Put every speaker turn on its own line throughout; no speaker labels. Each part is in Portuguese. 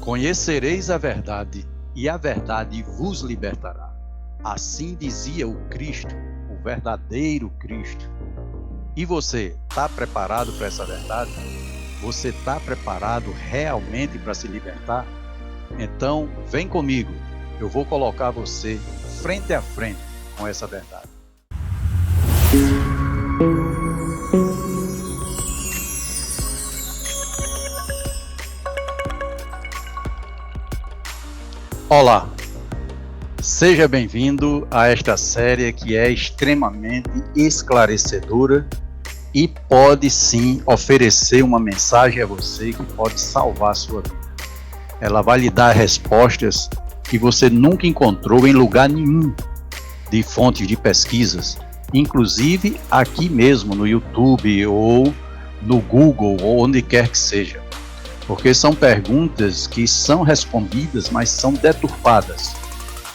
Conhecereis a verdade, e a verdade vos libertará. Assim dizia o Cristo, o verdadeiro Cristo. E você está preparado para essa verdade? Você está preparado realmente para se libertar? Então, vem comigo, eu vou colocar você frente a frente com essa verdade. Olá, seja bem-vindo a esta série que é extremamente esclarecedora e pode sim oferecer uma mensagem a você que pode salvar a sua vida. Ela vai lhe dar respostas que você nunca encontrou em lugar nenhum de fontes de pesquisas, inclusive aqui mesmo no YouTube ou no Google ou onde quer que seja. Porque são perguntas que são respondidas, mas são deturpadas.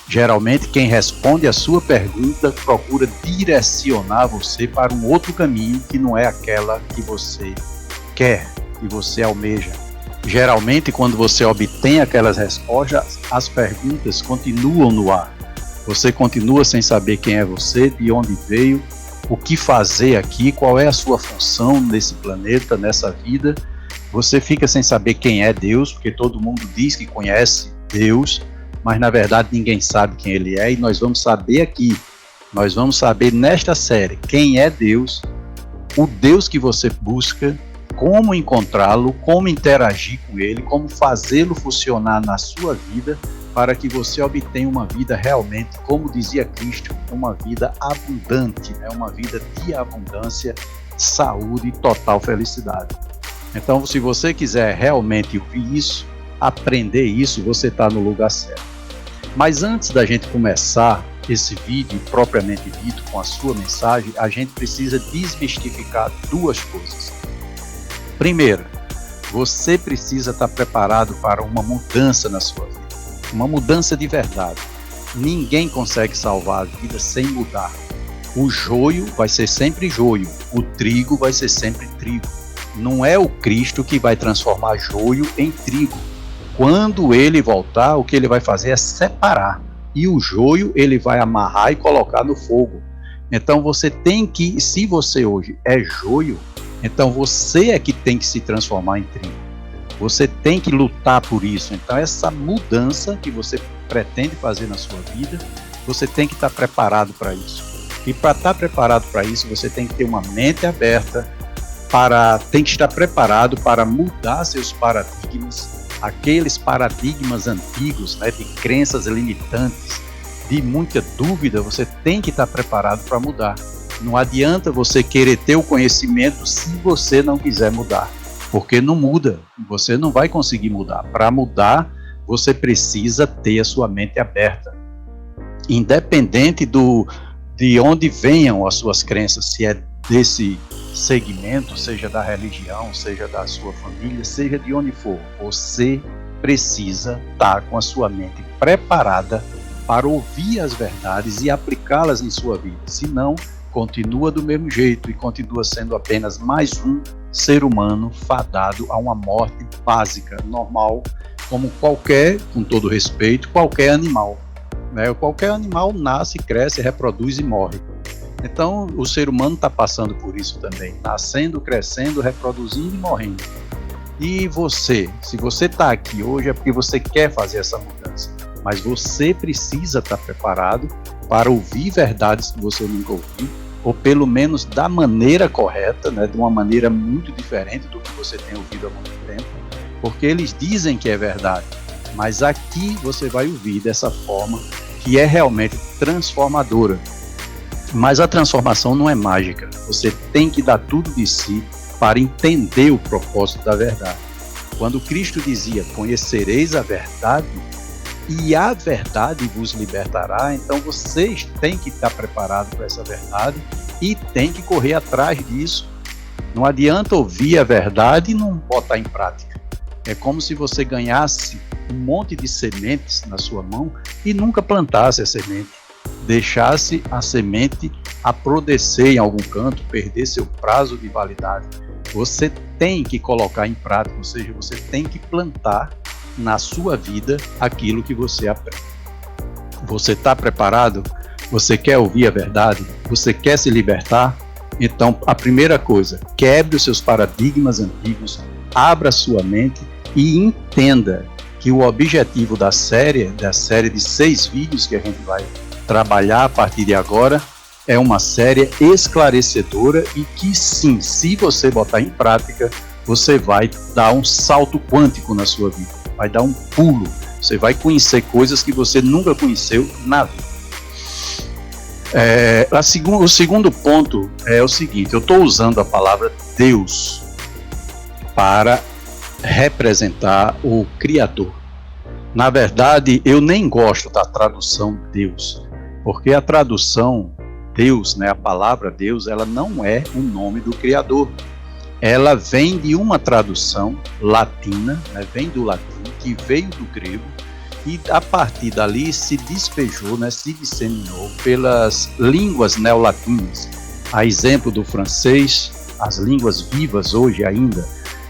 Geralmente, quem responde a sua pergunta procura direcionar você para um outro caminho que não é aquela que você quer, que você almeja. Geralmente, quando você obtém aquelas respostas, as perguntas continuam no ar. Você continua sem saber quem é você, de onde veio, o que fazer aqui, qual é a sua função nesse planeta, nessa vida. Você fica sem saber quem é Deus, porque todo mundo diz que conhece Deus, mas na verdade ninguém sabe quem Ele é, e nós vamos saber aqui, nós vamos saber nesta série quem é Deus, o Deus que você busca, como encontrá-lo, como interagir com Ele, como fazê-lo funcionar na sua vida, para que você obtenha uma vida realmente, como dizia Cristo, uma vida abundante, uma vida de abundância, saúde e total felicidade. Então, se você quiser realmente ouvir isso, aprender isso, você está no lugar certo. Mas antes da gente começar esse vídeo propriamente dito com a sua mensagem, a gente precisa desmistificar duas coisas. Primeiro, você precisa estar preparado para uma mudança na sua vida, uma mudança de verdade. Ninguém consegue salvar a vida sem mudar. O joio vai ser sempre joio, o trigo vai ser sempre trigo. Não é o Cristo que vai transformar joio em trigo. Quando ele voltar, o que ele vai fazer é separar. E o joio ele vai amarrar e colocar no fogo. Então você tem que, se você hoje é joio, então você é que tem que se transformar em trigo. Você tem que lutar por isso. Então essa mudança que você pretende fazer na sua vida, você tem que estar preparado para isso. E para estar preparado para isso, você tem que ter uma mente aberta, tem que estar preparado para mudar seus paradigmas, aqueles paradigmas antigos, de crenças limitantes, de muita dúvida. Você tem que estar preparado para mudar. Não adianta você querer ter o conhecimento se você não quiser mudar, porque não muda, você não vai conseguir mudar. Para mudar, você precisa ter a sua mente aberta, independente de onde venham as suas crenças, se é desse segmento, seja da religião, seja da sua família, seja de onde for, você precisa estar com a sua mente preparada para ouvir as verdades e aplicá-las em sua vida. Senão, continua do mesmo jeito e continua sendo apenas mais um ser humano fadado a uma morte básica, normal, como qualquer, com todo respeito, qualquer animal. Qualquer animal nasce, cresce, reproduz e morre. Então, o ser humano está passando por isso também, nascendo, crescendo, reproduzindo e morrendo. E você, se você está aqui hoje é porque você quer fazer essa mudança, mas você precisa estar preparado para ouvir verdades que você nunca ouviu, ou pelo menos da maneira correta, de uma maneira muito diferente do que você tem ouvido há muito tempo, porque eles dizem que é verdade, mas aqui você vai ouvir dessa forma que é realmente transformadora. Mas a transformação não é mágica. Você tem que dar tudo de si para entender o propósito da verdade. Quando Cristo dizia, conhecereis a verdade, e a verdade vos libertará, então vocês têm que estar preparados para essa verdade e têm que correr atrás disso. Não adianta ouvir a verdade e não botar em prática. É como se você ganhasse um monte de sementes na sua mão e nunca plantasse a semente. Deixasse a semente apodrecer em algum canto, perder seu prazo de validade. Você tem que colocar em prática, ou seja, você tem que plantar na sua vida aquilo que você aprende. Você está preparado? Você quer ouvir a verdade? Você quer se libertar? Então, a primeira coisa, quebre os seus paradigmas antigos, abra sua mente e entenda que o objetivo da série de 6 vídeos que a gente vai trabalhar a partir de agora, é uma série esclarecedora e que sim, se você botar em prática, você vai dar um salto quântico na sua vida, vai dar um pulo, você vai conhecer coisas que você nunca conheceu na vida. O segundo ponto é o seguinte, eu estou usando a palavra Deus para representar o Criador. Na verdade, eu nem gosto da tradução Deus, porque a tradução Deus, né, a palavra Deus, ela não é o nome do Criador. Ela vem de uma tradução latina, né, vem do latim, que veio do grego, e a partir dali se despejou, né, se disseminou pelas línguas neolatinas, a exemplo do francês, as línguas vivas hoje ainda,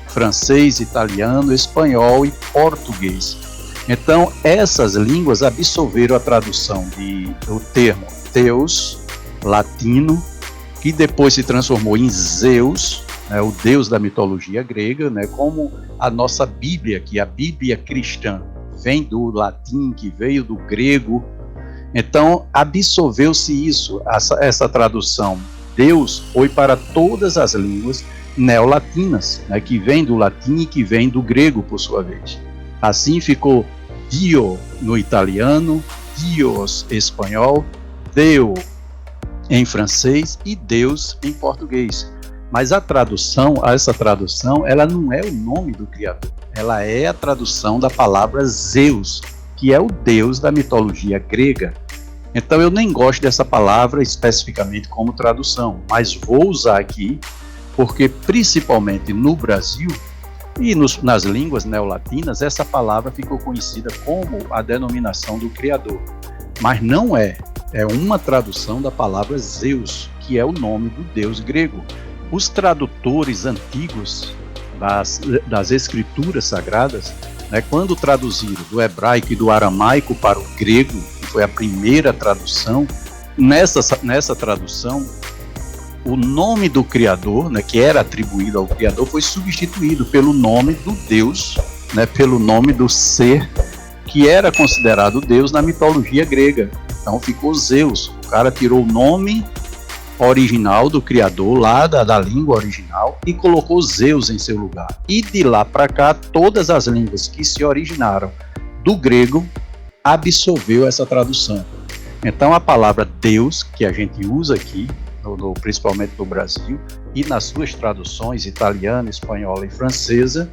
francês, italiano, espanhol e português. Então, essas línguas absorveram a tradução do termo Deus, latino, que depois se transformou em Zeus, né, o deus da mitologia grega, né, como a nossa Bíblia, que a Bíblia cristã vem do latim, que veio do grego. Então, absorveu-se isso, essa tradução. Deus foi para todas as línguas neolatinas, né, que vem do latim e que vem do grego, por sua vez. Assim ficou Dio no italiano, Dios em espanhol, Deo em francês e Deus em português. Mas essa tradução, ela não é o nome do Criador. Ela é a tradução da palavra Zeus, que é o deus da mitologia grega. Então eu nem gosto dessa palavra especificamente como tradução, mas vou usar aqui, porque principalmente no Brasil e nas línguas neolatinas, essa palavra ficou conhecida como a denominação do Criador. Mas não é uma tradução da palavra Zeus, que é o nome do deus grego. Os tradutores antigos das escrituras sagradas, né, quando traduziram do hebraico e do aramaico para o grego, que foi a primeira tradução, nessa tradução, o nome do Criador, né, que era atribuído ao Criador, foi substituído pelo nome do Deus, né, pelo nome do ser que era considerado Deus na mitologia grega. Então ficou Zeus. O cara tirou o nome original do Criador, lá da língua original, e colocou Zeus em seu lugar. E de lá para cá, todas as línguas que se originaram do grego absorveu essa tradução. Então a palavra Deus, que a gente usa aqui, principalmente no Brasil, e nas suas traduções italiana, espanhola e francesa,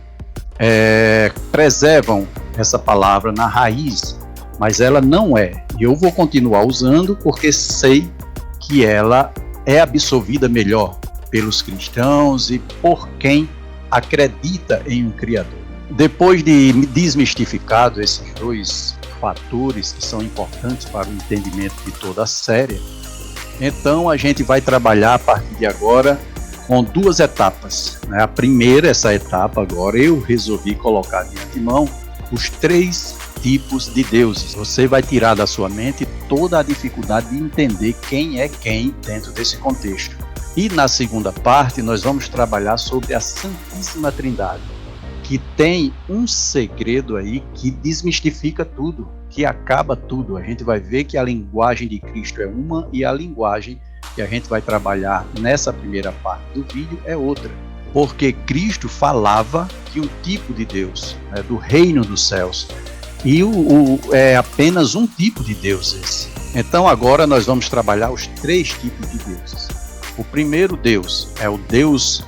preservam essa palavra na raiz, mas ela não é. E eu vou continuar usando porque sei que ela é absorvida melhor pelos cristãos e por quem acredita em um Criador. Depois de desmistificado esses 2 fatores que são importantes para o entendimento de toda a série, então a gente vai trabalhar a partir de agora com 2 etapas. Né? A primeira, essa etapa agora, eu resolvi colocar de antemão os 3 tipos de deuses. Você vai tirar da sua mente toda a dificuldade de entender quem é quem dentro desse contexto. E na segunda parte nós vamos trabalhar sobre a Santíssima Trindade, que tem um segredo aí que desmistifica tudo, que acaba tudo. A gente vai ver que a linguagem de Cristo é uma e a linguagem que a gente vai trabalhar nessa primeira parte do vídeo é outra. Porque Cristo falava de um tipo de Deus, né, do reino dos céus. E é apenas um tipo de Deus esse. Então agora nós vamos trabalhar os 3 tipos de deuses. O primeiro Deus é o Deus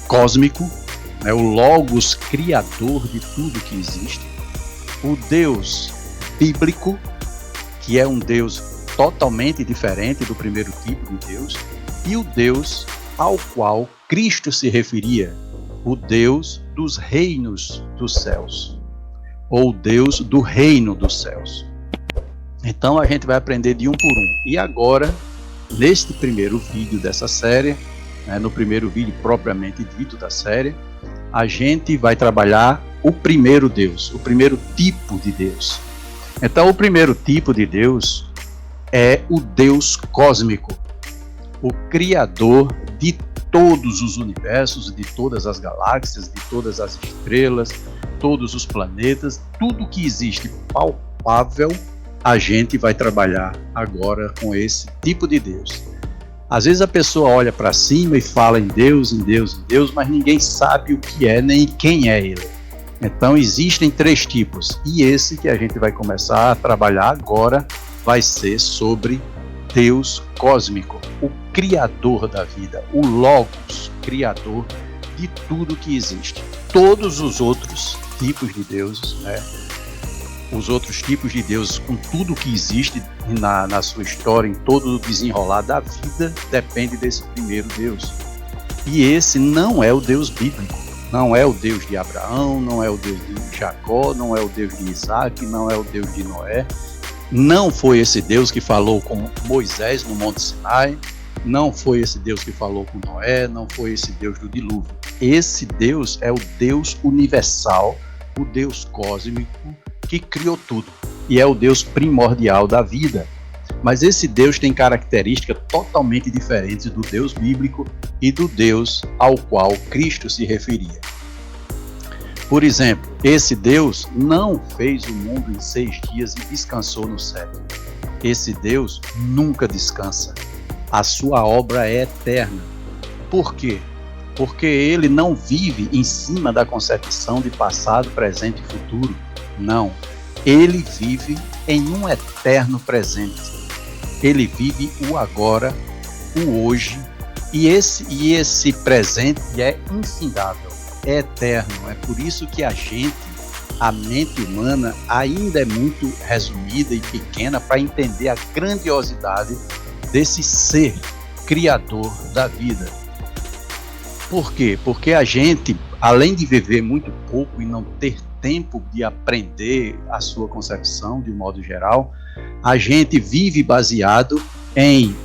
cósmico, né, o Logos criador de tudo que existe. O Deus bíblico, que é um Deus totalmente diferente do primeiro tipo de Deus. E o Deus ao qual Cristo se referia, o Deus dos reinos dos céus, ou Deus do reino dos céus. Então a gente vai aprender de um por um. E agora, neste primeiro vídeo dessa série, né, no primeiro vídeo propriamente dito da série, a gente vai trabalhar o primeiro Deus, o primeiro tipo de Deus. Então, o primeiro tipo de Deus é o Deus cósmico, o Criador de todos os universos, de todas as galáxias, de todas as estrelas, todos os planetas, tudo que existe palpável, a gente vai trabalhar agora com esse tipo de Deus. Às vezes a pessoa olha para cima e fala em Deus, em Deus, em Deus, mas ninguém sabe o que é nem quem é Ele. Então existem 3 tipos, e esse que a gente vai começar a trabalhar agora vai ser sobre Deus cósmico, o Criador da vida, o Logos, Criador de tudo que existe. Todos os outros tipos de deuses, os outros tipos de deuses, com tudo que existe na sua história, em todo o desenrolar da vida, depende desse primeiro Deus. E esse não é o Deus bíblico, não é o Deus de Abraão, não é o Deus de Jacó, não é o Deus de Isaac, não é o Deus de Noé. Não foi esse Deus que falou com Moisés no Monte Sinai, não foi esse Deus que falou com Noé, não foi esse Deus do dilúvio. Esse Deus é o Deus universal, o Deus cósmico que criou tudo e é o Deus primordial da vida. Mas esse Deus tem características totalmente diferentes do Deus bíblico e do Deus ao qual Cristo se referia. Por exemplo, esse Deus não fez o mundo em 6 dias e descansou no 7º. Esse Deus nunca descansa. A sua obra é eterna. Por quê? Porque ele não vive em cima da concepção de passado, presente e futuro. Não. Ele vive em um eterno presente. Ele vive o agora, o hoje, e esse presente é infindável, é eterno. É por isso que a mente humana ainda é muito resumida e pequena para entender a grandiosidade desse ser criador da vida. Por quê? Porque a gente, além de viver muito pouco e não ter tempo de aprender a sua concepção de um modo geral, a gente vive baseado em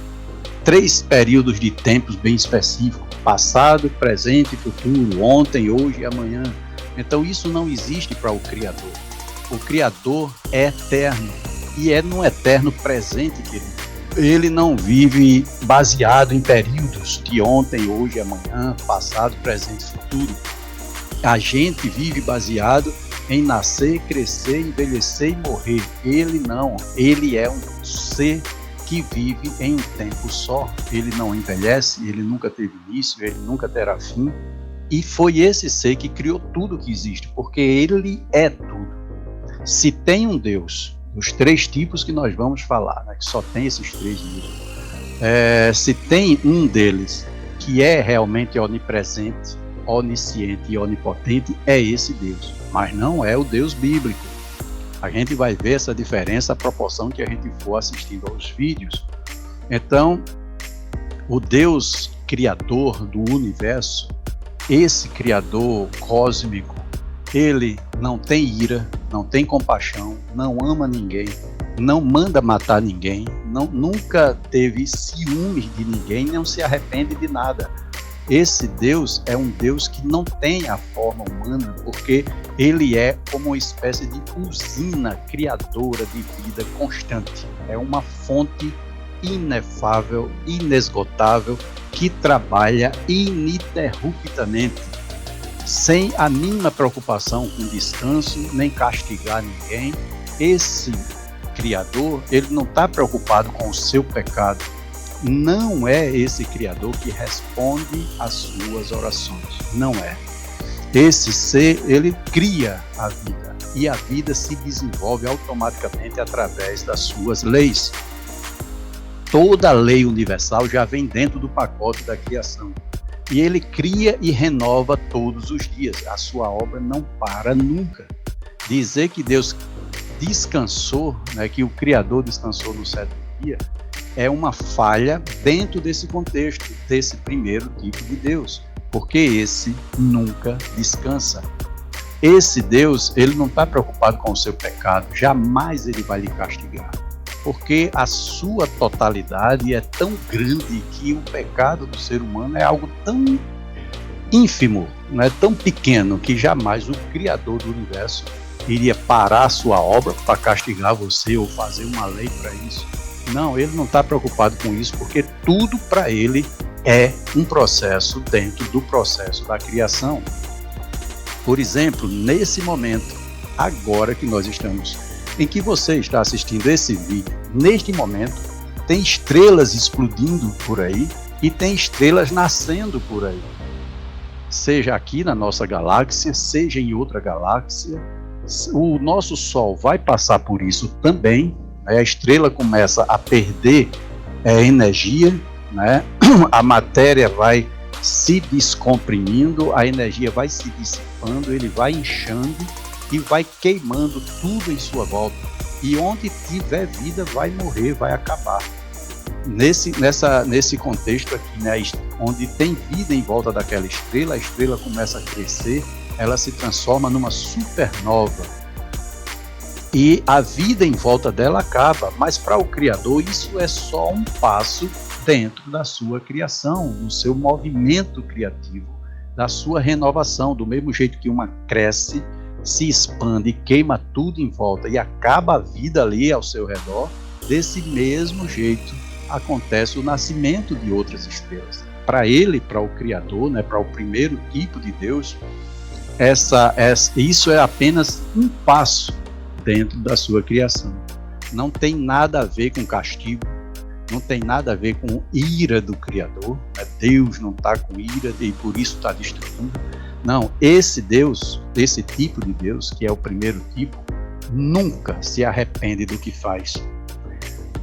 3 períodos de tempos bem específicos: passado, presente e futuro, ontem, hoje e amanhã. Então isso não existe para o Criador. O Criador é eterno e é no eterno presente que ele não vive baseado em períodos de ontem, hoje, amanhã, passado, presente e futuro. A gente vive baseado em nascer, crescer, envelhecer e morrer. Ele não, ele é um ser que vive em um tempo só. Ele não envelhece, ele nunca teve início, ele nunca terá fim. E foi esse ser que criou tudo que existe, porque ele é tudo. Se tem um Deus, os 3 tipos que nós vamos falar, que só tem esses 3 mesmo, se tem um deles que é realmente onipresente, onisciente e onipotente, é esse Deus, mas não é o Deus bíblico. A gente vai ver essa diferença à proporção que a gente for assistindo aos vídeos. Então, o Deus criador do universo, esse criador cósmico, ele não tem ira, não tem compaixão, não ama ninguém, não manda matar ninguém, nunca teve ciúmes de ninguém, não se arrepende de nada. Esse Deus é um Deus que não tem a forma humana, porque ele é como uma espécie de usina criadora de vida constante. É uma fonte inefável, inesgotável, que trabalha ininterruptamente, sem a mínima preocupação com descanso, nem castigar ninguém. Esse Criador, ele não está preocupado com o seu pecado. Não é esse Criador que responde às suas orações. Não é. Esse ser, ele cria a vida, e a vida se desenvolve automaticamente através das suas leis. Toda a lei universal já vem dentro do pacote da criação. E ele cria e renova todos os dias. A sua obra não para nunca. Dizer que Deus descansou, que o Criador descansou no 7º dia, é uma falha dentro desse contexto, desse primeiro tipo de Deus. Porque esse nunca descansa. Esse Deus, ele não está preocupado com o seu pecado. Jamais ele vai lhe castigar. Porque a sua totalidade é tão grande que o pecado do ser humano é algo tão ínfimo, né, tão pequeno que jamais o Criador do universo iria parar a sua obra para castigar você ou fazer uma lei para isso. Não, ele não está preocupado com isso, porque tudo para ele é um processo dentro do processo da criação. Por exemplo, nesse momento, agora que nós estamos, em que você está assistindo esse vídeo, neste momento, tem estrelas explodindo por aí e tem estrelas nascendo por aí. Seja aqui na nossa galáxia, seja em outra galáxia, o nosso Sol vai passar por isso também. A estrela começa a perder energia, né? A matéria vai se descomprimindo, a energia vai se dissipando, ele vai inchando e vai queimando tudo em sua volta. E onde tiver vida vai morrer, vai acabar. Nesse contexto aqui, né, onde tem vida em volta daquela estrela, a estrela começa a crescer, ela se transforma numa supernova. E a vida em volta dela acaba, mas para o Criador isso é só um passo dentro da sua criação, no seu movimento criativo, da sua renovação. Do mesmo jeito que uma cresce, se expande, queima tudo em volta e acaba a vida ali ao seu redor, desse mesmo jeito acontece o nascimento de outras estrelas. Para ele, para o Criador, né, para o primeiro tipo de Deus, isso é apenas um passo dentro da sua criação. Não tem nada a ver com castigo, não tem nada a ver com ira do Criador. Deus não está com ira e por isso está destruindo. Não, esse Deus, esse tipo de Deus, que é o primeiro tipo, nunca se arrepende do que faz.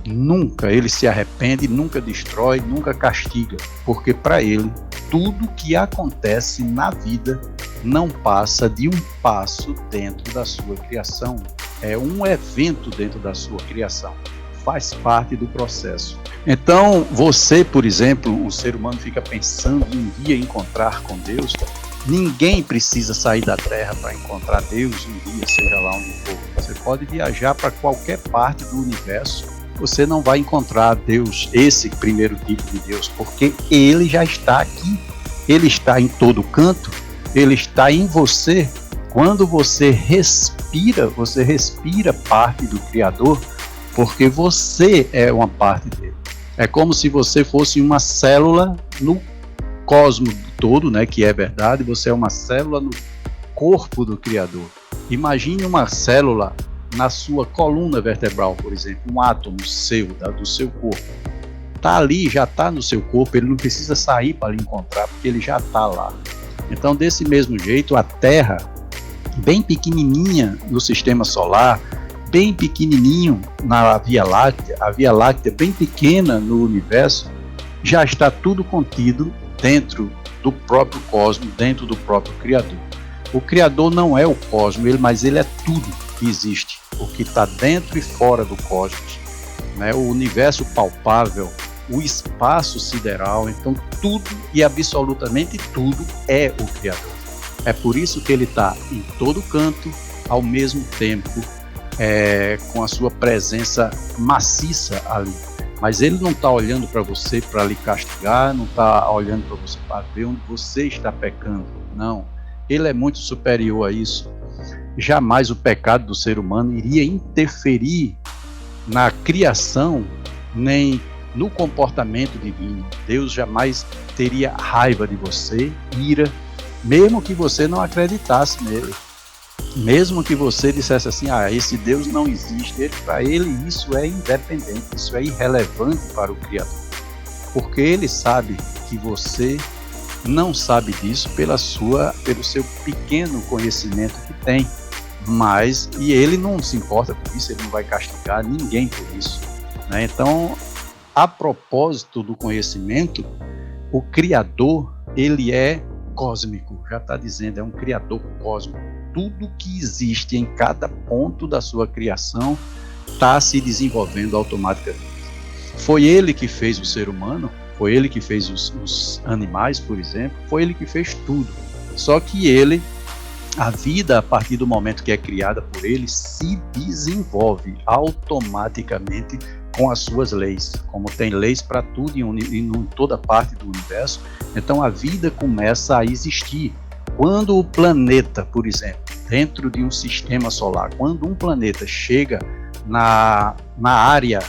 Nunca ele se arrepende, nunca destrói, nunca castiga, porque para ele tudo que acontece na vida não passa de um passo dentro da sua criação. É um evento dentro da sua criação, faz parte do processo. Então você, por exemplo, o ser humano fica pensando em um dia encontrar com Deus. Ninguém precisa sair da Terra para encontrar Deus um dia, seja lá onde for. Você pode viajar para qualquer parte do universo, você não vai encontrar Deus, esse primeiro tipo de Deus, porque ele já está aqui, ele está em todo canto, ele está em você. Quando você respira parte do Criador, porque você é uma parte dele. É como se você fosse uma célula no cosmos todo, né, que é verdade, você é uma célula no corpo do Criador. Imagine uma célula na sua coluna vertebral, por exemplo, um átomo seu, do seu corpo. Está ali, já está no seu corpo, ele não precisa sair para lhe encontrar, porque ele já está lá. Então, desse mesmo jeito, a Terra, bem pequenininha no sistema solar, bem pequenininho na Via Láctea, a Via Láctea bem pequena no universo, já está tudo contido dentro do próprio cosmos, dentro do próprio Criador. O Criador não é o cosmos, mas ele é tudo que existe, o que está dentro e fora do cosmos, né? O universo palpável, o espaço sideral, então tudo e absolutamente tudo é o Criador. É por isso que ele está em todo canto, ao mesmo tempo, com a sua presença maciça ali. Mas ele não está olhando para você para lhe castigar, não está olhando para você para ver onde você está pecando. Não, ele é muito superior a isso. Jamais o pecado do ser humano iria interferir na criação, nem no comportamento divino. Deus jamais teria raiva de você, ira, mesmo que você não acreditasse nele. Mesmo que você dissesse assim, esse Deus não existe, para ele isso é independente, isso é irrelevante para o Criador. Porque ele sabe que você não sabe disso pelo seu pequeno conhecimento que tem. E ele não se importa por isso, ele não vai castigar ninguém por isso, né? Então, a propósito do conhecimento, o Criador, ele é cósmico, já está dizendo, é um Criador cósmico. Tudo que existe em cada ponto da sua criação está se desenvolvendo automaticamente. Foi ele que fez o ser humano, foi ele que fez os animais, por exemplo, foi ele que fez tudo. Só que a vida, a partir do momento que é criada por ele, se desenvolve automaticamente com as suas leis. Como tem leis para tudo em toda parte do universo, então a vida começa a existir. Quando o planeta, por exemplo, dentro de um sistema solar, quando um planeta chega na área,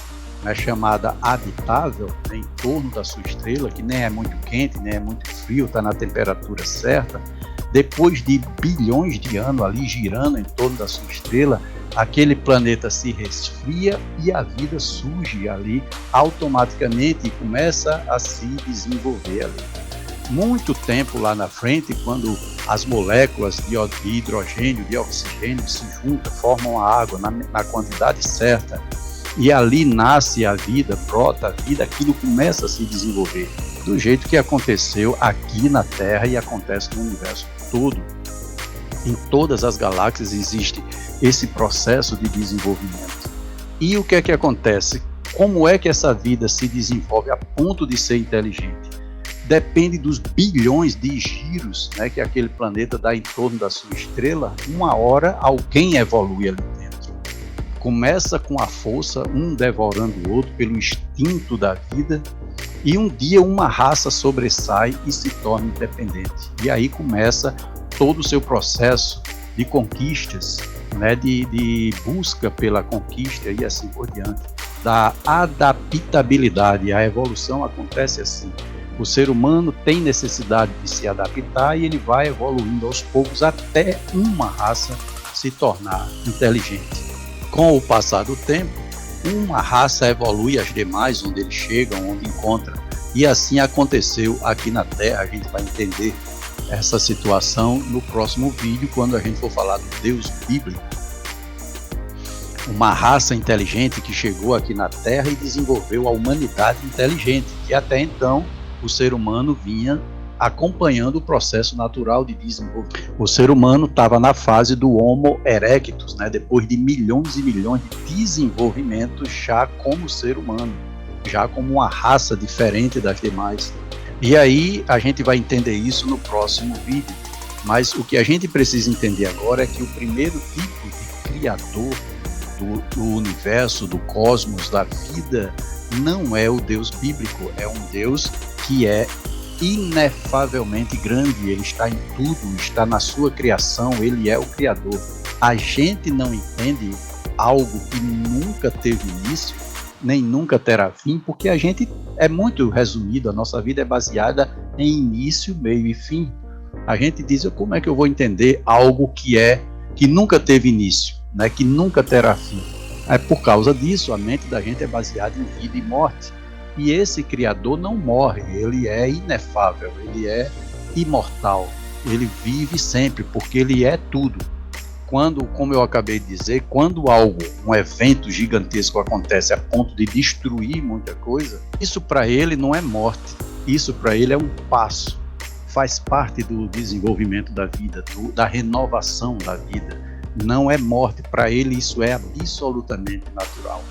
né, chamada habitável, né, em torno da sua estrela, que nem é muito quente, nem é muito frio, está na temperatura certa, depois de bilhões de anos ali girando em torno da sua estrela, aquele planeta se resfria e a vida surge ali automaticamente e começa a se desenvolver ali. Muito tempo lá na frente, quando as moléculas de hidrogênio, de oxigênio se juntam, formam a água na quantidade certa, e ali nasce a vida, brota a vida, aquilo começa a se desenvolver, do jeito que aconteceu aqui na Terra e acontece no universo todo. Em todas as galáxias existe esse processo de desenvolvimento. E o que é que acontece? Como é que essa vida se desenvolve a ponto de ser inteligente? Depende dos bilhões de giros, né, que aquele planeta dá em torno da sua estrela. Uma hora alguém evolui ali dentro. Começa com a força, um devorando o outro pelo instinto da vida, e um dia uma raça sobressai e se torna independente. E aí começa todo o seu processo de conquistas, né, de busca pela conquista e assim por diante, da adaptabilidade. A evolução acontece assim. O ser humano tem necessidade de se adaptar e ele vai evoluindo aos poucos até uma raça se tornar inteligente. Com o passar do tempo, uma raça evolui as demais, onde eles chegam, onde encontram. E assim aconteceu aqui na Terra. A gente vai entender essa situação no próximo vídeo, quando a gente for falar do Deus bíblico. Uma raça inteligente que chegou aqui na Terra e desenvolveu a humanidade inteligente, que até então o ser humano vinha acompanhando o processo natural de desenvolvimento. O ser humano estava na fase do Homo erectus, né? Depois de milhões e milhões de desenvolvimentos já como ser humano, já como uma raça diferente das demais. E aí a gente vai entender isso no próximo vídeo. Mas o que a gente precisa entender agora é que o primeiro tipo de criador do universo, do cosmos, da vida, não é o Deus bíblico, é um Deus que é inefavelmente grande. Ele está em tudo, está na sua criação, ele é o Criador. A gente não entende algo que nunca teve início, nem nunca terá fim, porque a gente é muito resumido, a nossa vida é baseada em início, meio e fim. A gente diz, como é que eu vou entender algo que nunca teve início, né, que nunca terá fim? É por causa disso, a mente da gente é baseada em vida e morte. E esse Criador não morre, ele é inefável, ele é imortal, ele vive sempre, porque ele é tudo. Como eu acabei de dizer, quando um evento gigantesco acontece a ponto de destruir muita coisa, isso para ele não é morte, isso para ele é um passo, faz parte do desenvolvimento da vida, da renovação da vida. Não é morte, para ele isso é absolutamente natural.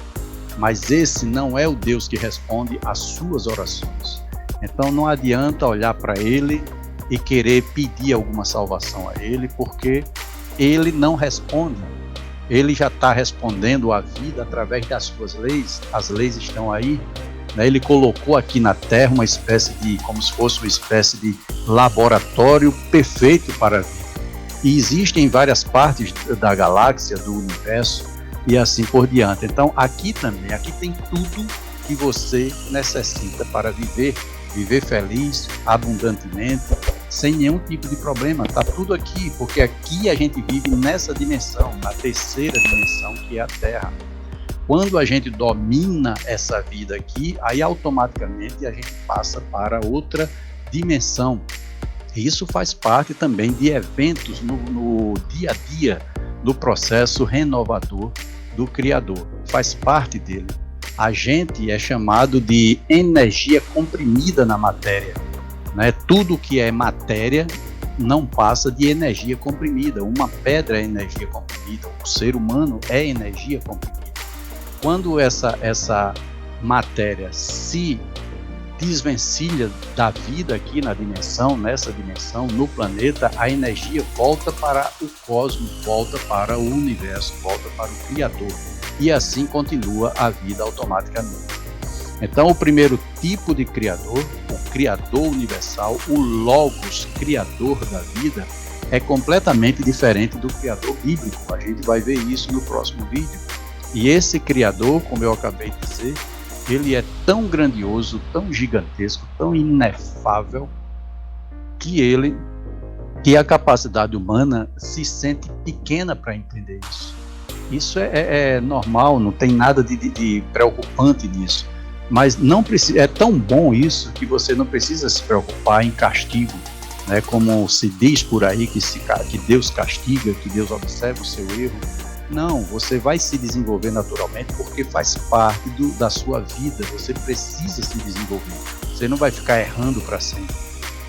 Mas esse não é o Deus que responde às suas orações. Então não adianta olhar para ele e querer pedir alguma salvação a ele, porque ele não responde. Ele já está respondendo à vida através das suas leis. As leis estão aí, né? Ele colocou aqui na Terra uma espécie de, como se fosse uma espécie de laboratório perfeito para a vida. E existem em várias partes da galáxia, do universo, e assim por diante. Então aqui também, aqui tem tudo que você necessita para viver feliz, abundantemente, sem nenhum tipo de problema. Está tudo aqui, porque aqui a gente vive nessa dimensão, na terceira dimensão, que é a Terra. Quando a gente domina essa vida aqui, aí automaticamente a gente passa para outra dimensão. Isso faz parte também de eventos no dia a dia do processo renovador do Criador, faz parte dele. A gente é chamado de energia comprimida na matéria, né? Tudo que é matéria não passa de energia comprimida. Uma pedra é energia comprimida, o ser humano é energia comprimida. Quando essa matéria se desvencilha da vida aqui nessa dimensão, no planeta, a energia volta para o cosmos, volta para o universo, volta para o Criador. e assim continua a vida automaticamente. Então, o primeiro tipo de criador, o criador universal, o Logos, criador da vida, é completamente diferente do criador bíblico. A gente vai ver isso no próximo vídeo. E esse criador, como eu acabei de dizer, ele é tão grandioso, tão gigantesco, tão inefável, que a capacidade humana se sente pequena para entender isso. Isso é normal, não tem nada de preocupante nisso. Mas não precisa, é tão bom isso que você não precisa se preocupar em castigo, né? Como se diz por aí que Deus castiga, que Deus observa o seu erro. Não, você vai se desenvolver naturalmente porque faz parte da sua vida. Você precisa se desenvolver. Você não vai ficar errando para sempre.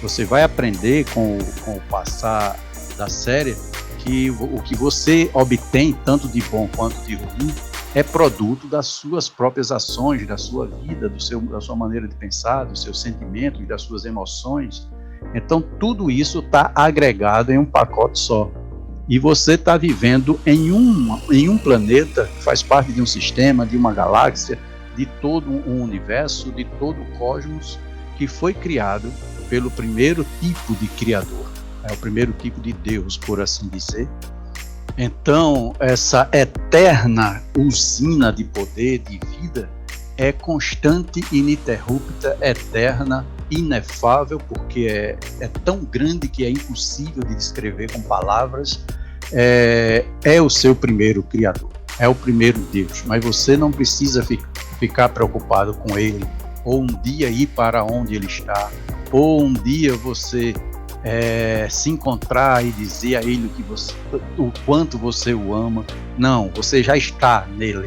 Você vai aprender com o passar da série que o que você obtém, tanto de bom quanto de ruim, é produto das suas próprias ações, da sua vida, da sua maneira de pensar, dos seus sentimentos e das suas emoções. Então, tudo isso está agregado em um pacote só. E você está vivendo em um planeta que faz parte de um sistema, de uma galáxia, de todo um universo, de todo o cosmos, que foi criado pelo primeiro tipo de criador, o primeiro tipo de Deus, por assim dizer. Então, essa eterna usina de poder, de vida, é constante, ininterrupta, eterna, inefável, porque é tão grande que é impossível de descrever com palavras. É o seu primeiro criador, é o primeiro Deus, mas você não precisa ficar preocupado com ele, ou um dia ir para onde ele está, ou um dia você se encontrar e dizer a ele o quanto você o ama. Não, você já está nele,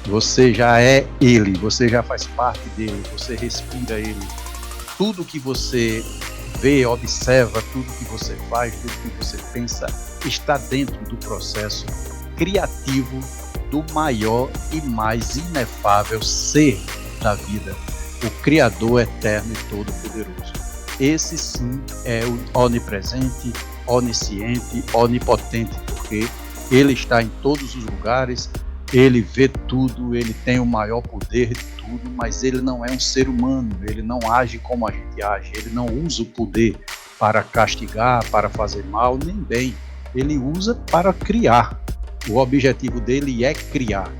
você já é ele, você já faz parte dele, você respira ele. Tudo que você vê, observa, tudo que você faz, tudo que você pensa, está dentro do processo criativo do maior e mais inefável ser da vida, o Criador eterno e todo-poderoso. Esse sim é o onipresente, onisciente, onipotente, porque ele está em todos os lugares, ele vê tudo, ele tem o maior poder de tudo, mas ele não é um ser humano, ele não age como a gente age, ele não usa o poder para castigar, para fazer mal, nem bem, ele usa para criar. O objetivo dele é criar.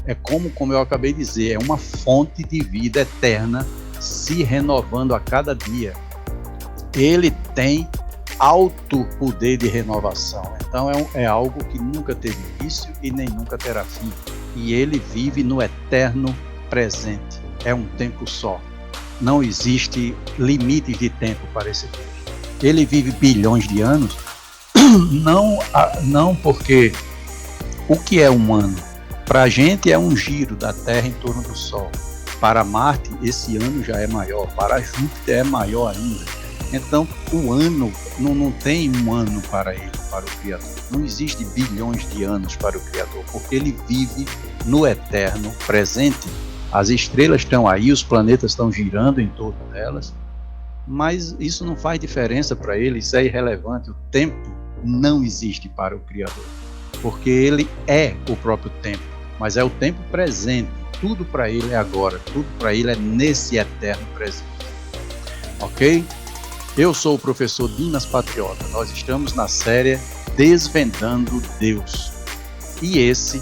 É como eu acabei de dizer, é uma fonte de vida eterna se renovando a cada dia. Ele tem alto poder de renovação. Então é algo que nunca teve início e nem nunca terá fim. E ele vive no eterno presente. É um tempo só. Não existe limites de tempo para esse Deus. Ele vive bilhões de anos, não porque o que é um ano? Para a gente é um giro da Terra em torno do Sol. Para Marte, esse ano já é maior. Para Júpiter é maior ainda. Então, o ano, não tem um ano para ele, para o Criador. Não existe bilhões de anos para o Criador, porque ele vive no eterno presente. As estrelas estão aí, os planetas estão girando em torno delas, mas isso não faz diferença para ele, isso é irrelevante. O tempo não existe para o Criador, porque ele é o próprio tempo, mas é o tempo presente. Tudo para ele é agora, tudo para ele é nesse eterno presente. Ok? Eu sou o professor Dimas Patriota. Nós estamos na série Desvendando Deus. E esse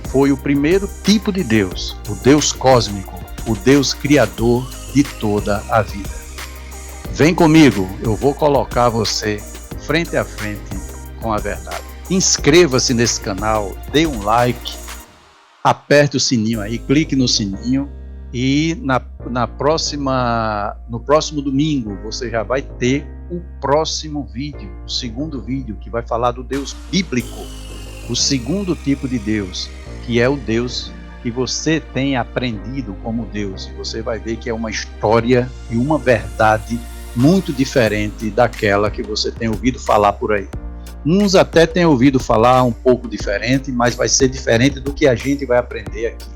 foi o primeiro tipo de Deus, o Deus cósmico, o Deus criador de toda a vida. Vem comigo, eu vou colocar você frente a frente com a verdade. Inscreva-se nesse canal, dê um like, aperte o sininho aí, clique no sininho. E no próximo domingo você já vai ter o próximo vídeo, o segundo vídeo, que vai falar do Deus bíblico, o segundo tipo de Deus, que é o Deus que você tem aprendido como Deus. E você vai ver que é uma história e uma verdade muito diferente daquela que você tem ouvido falar por aí. Uns até têm ouvido falar um pouco diferente, mas vai ser diferente do que a gente vai aprender aqui.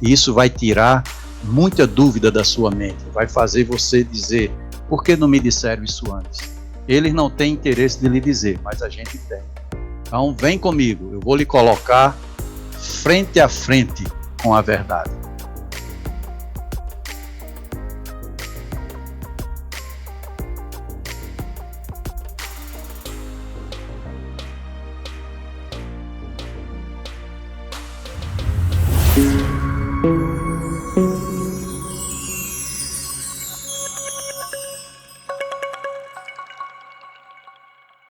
E isso vai tirar muita dúvida da sua mente, vai fazer você dizer: por que não me disseram isso antes? Eles não têm interesse de lhe dizer, mas a gente tem. Então vem comigo, eu vou lhe colocar frente a frente com a verdade.